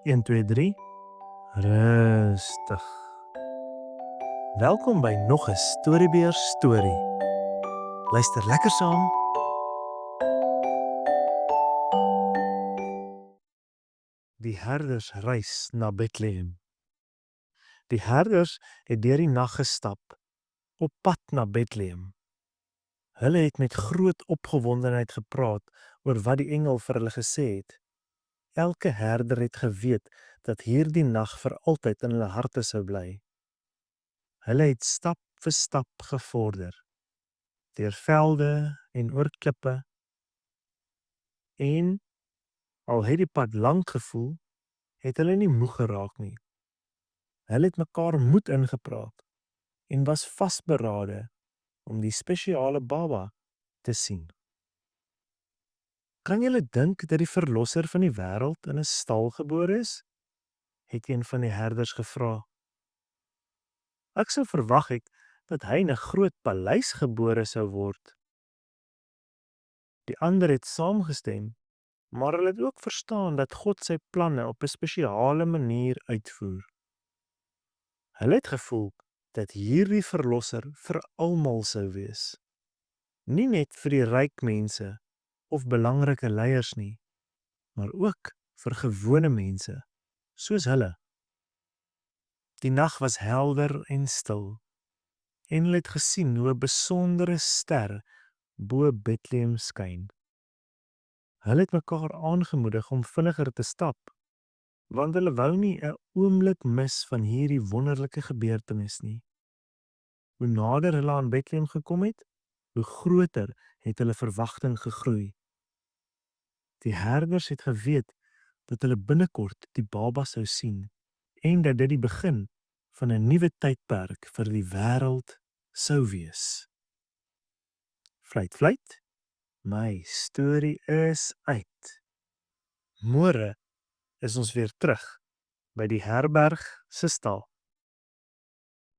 1, 2, 3. Rustig. Welkom by nog 'n Storybeer storie. Luister lekker saam. Die herders reis na Bethlehem. Die herders het deur die nag gestap op pad na Bethlehem. Hulle het met groot opgewondenheid gepraat oor wat die engel vir hulle gesê het. Elke herder het geweet dat hierdie nag vir altyd in hulle harte sou bly. Hulle het stap vir stap gevorder, deur velde en oor klippe, en al het die pad lank gevoel, het hulle nie moeg geraak nie. Hulle het mekaar moed ingepraat en was vasberade om die spesiale baba te sien. Kan julle dink dat die verlosser van die wêreld in 'n stal gebore is? Het een van die herders gevra. Ek sou verwag het dat hy in 'n groot paleis gebore sou word. Die ander het saamgestem, maar hulle het ook verstaan dat God sy planne op 'n spesiale manier uitvoer. Hulle het gevoel dat hierdie verlosser vir almal sou wees. Nie net vir die ryk mense of belangrike leiers nie, maar ook vir gewone mense, soos hulle. Die nag was helder en stil, en hulle het gesien hoe 'n besondere ster bo Bethlehem skyn. Hulle het mekaar aangemoedig om vinniger te stap, want hulle wou nie 'n oomblik mis van hierdie wonderlike gebeurtenis nie. Hoe nader hulle aan Bethlehem gekom het, hoe groter het hulle verwagting gegroei. Die herders het geweet dat hulle binnekort die baba sou sien en dat dit die begin van 'n nuwe tydperk vir die wêreld sou wees. Fluit, fluit, my storie is uit. Môre is ons weer terug by die herberg se stal.